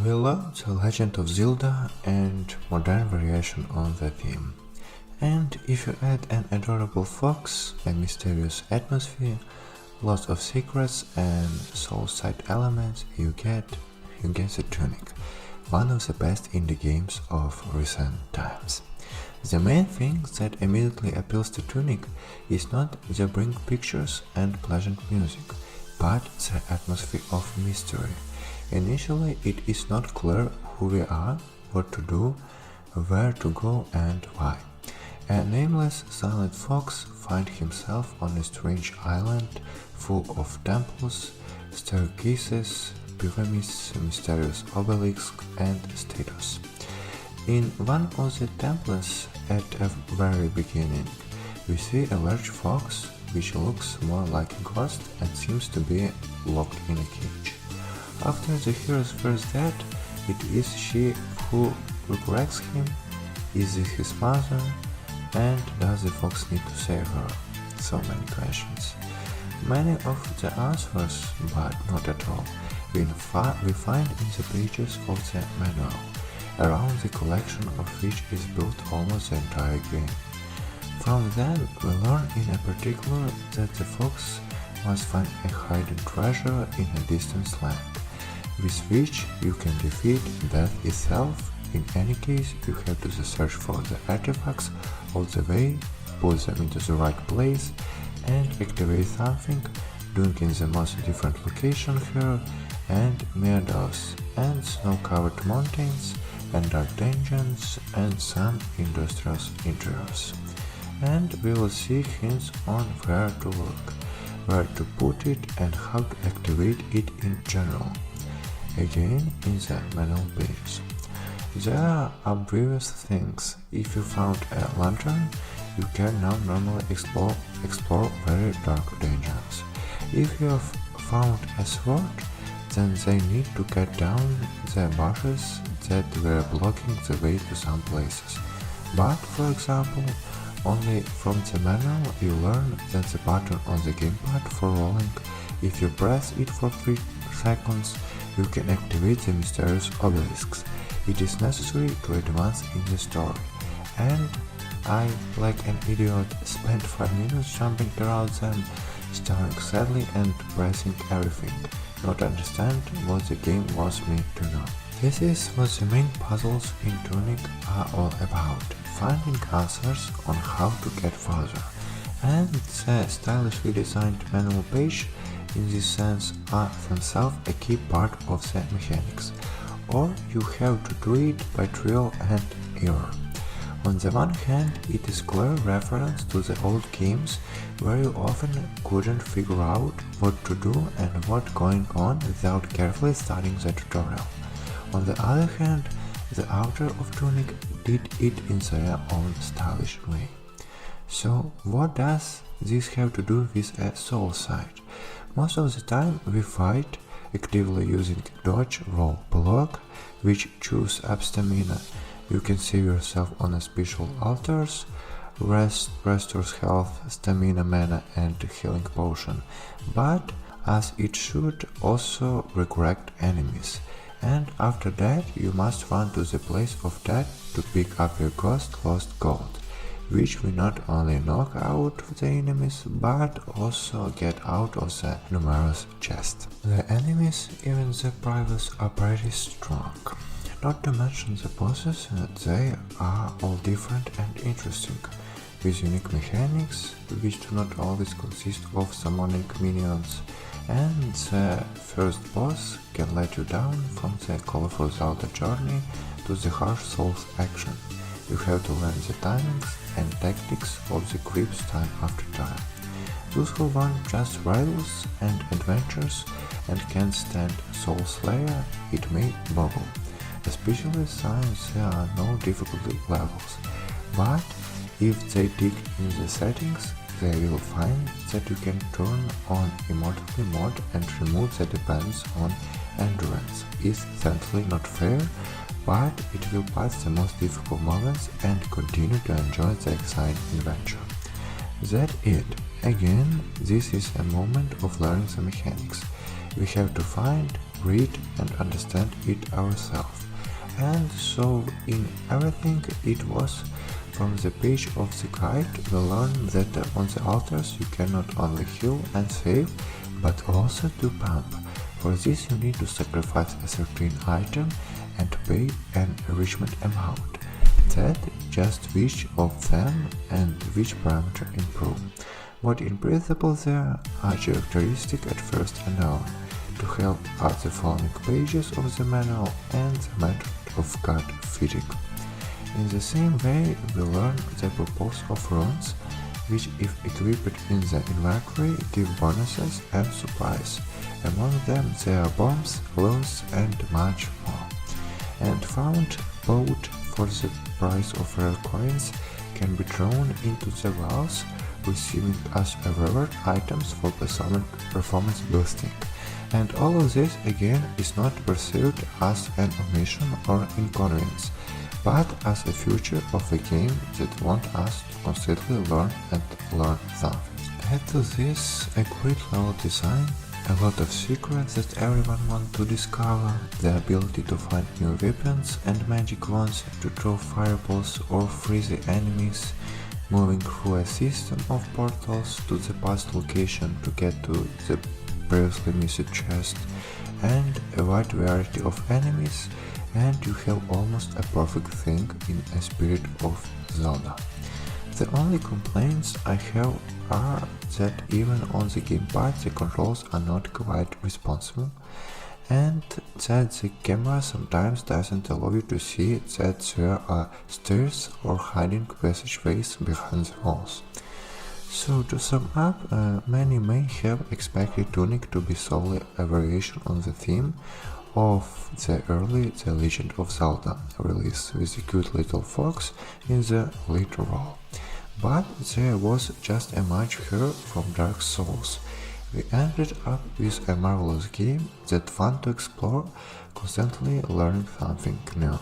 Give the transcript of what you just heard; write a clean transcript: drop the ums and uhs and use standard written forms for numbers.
We love The Legend of Zelda and modern variation on the theme. And if you add an adorable fox, a mysterious atmosphere, lots of secrets and soul-side elements, you get the Tunic, one of the best indie games of recent times. The main thing that immediately appeals to Tunic is not the bring pictures and pleasant music, but the atmosphere of mystery. Initially, it is not clear who we are, what to do, where to go and why. A nameless silent fox finds himself on a strange island full of temples, staircases, pyramids, mysterious obelisks and statues. In one of the temples at the very beginning, we see a large fox which looks more like a ghost and seems to be locked in a cage. After the hero's first death, it is she who resurrects him, is it his mother, and does the fox need to save her? So many questions. Many of the answers, but not at all, we find in the pages of the manual, around the collection of which is built almost the entire game. From them, we learn in particular that the fox must find a hidden treasure in a distant land, with which you can defeat death itself. In any case, you have to search for the artifacts all the way, put them into the right place, and activate something, doing in the most different location here, and meadows, and snow-covered mountains, and dark dungeons, and some industrial interiors. And we will see hints on where to look, where to put it, and how to activate it in general. Again, in the manual pages. There are obvious things. If you found a lantern, you can now normally explore very dark dungeons. If you have found a sword, then they need to cut down the bushes that were blocking the way to some places. But, for example, only from the manual you learn that the button on the gamepad for rolling, if you press it for 3 seconds, you can activate the mysterious obelisks. It is necessary to advance in the story. And I, like an idiot, spent 5 minutes jumping around them, staring sadly and pressing everything, not understand what the game wants me to know. This is what the main puzzles in Tunic are all about, finding answers on how to get further. And the stylishly designed manual page in this sense are themselves a key part of the mechanics, or you have to do it by trial and error. On the one hand, it is clear reference to the old games where you often couldn't figure out what to do and what's going on without carefully studying the tutorial. On the other hand, the author of Tunic did it in their own stylish way. So what does this have to do with a soul side? Most of the time we fight, actively using dodge, roll, block, which chews up stamina. You can save yourself on a special altars, restores health, stamina, mana and healing potion, but as it should also resurrect enemies. And after that you must run to the place of death to pick up your lost gold, which will not only knock out the enemies, but also get out of the numerous chests. The enemies, even the privates, are pretty strong. Not to mention the bosses, they are all different and interesting, with unique mechanics, which do not always consist of summoning minions, and the first boss can let you down from the colorful Zelda journey to the harsh Souls action. You have to learn the timings and tactics of the creeps time after time. Those who want just rivals and adventures and can't stand Soul Slayer, it may boggle, especially since there are no difficulty levels. But if they dig in the settings, they will find that you can turn on Immortality mode and remove the dependence on endurance. It's certainly not fair, but it will pass the most difficult moments and continue to enjoy the exciting adventure. That's it. Again, this is a moment of learning the mechanics. We have to find read and understand it ourselves. And so in everything it was. From the page of the guide, we learn that on the altars you can not only heal and save, but also to pump. For this you need to sacrifice a certain item and pay an enrichment amount. That just which of them and which parameter improve. What in principle there are characteristic at first unknown. To help are the following pages of the manual and the method of card fitting. In the same way, we learn the purpose of runes, which if equipped in the inventory give bonuses and supplies. Among them there are bombs, loans and much more. And found both for the price of rare coins can be thrown into the walls, receiving as a reward items for performance boosting. And all of this again is not perceived as an omission or inconvenience, but as a feature of a game that wants us to constantly learn and learn something. Add to this a great level design, a lot of secrets that everyone wants to discover, the ability to find new weapons and magic wands to throw fireballs or freeze the enemies, moving through a system of portals to the past location to get to the previously missed chest, and a wide variety of enemies, and you have almost a perfect thing in a spirit of Zelda. The only complaints I have are that even on the gamepad the controls are not quite responsive, and that the camera sometimes doesn't allow you to see that there are stairs or hiding passageways behind the walls. So to sum up, many may have expected Tunic to be solely a variation on the theme of the early The Legend of Zelda release with the cute little fox in the later role. But there was just a much here from Dark Souls. We ended up with a marvelous game that's fun to explore, constantly learning something new.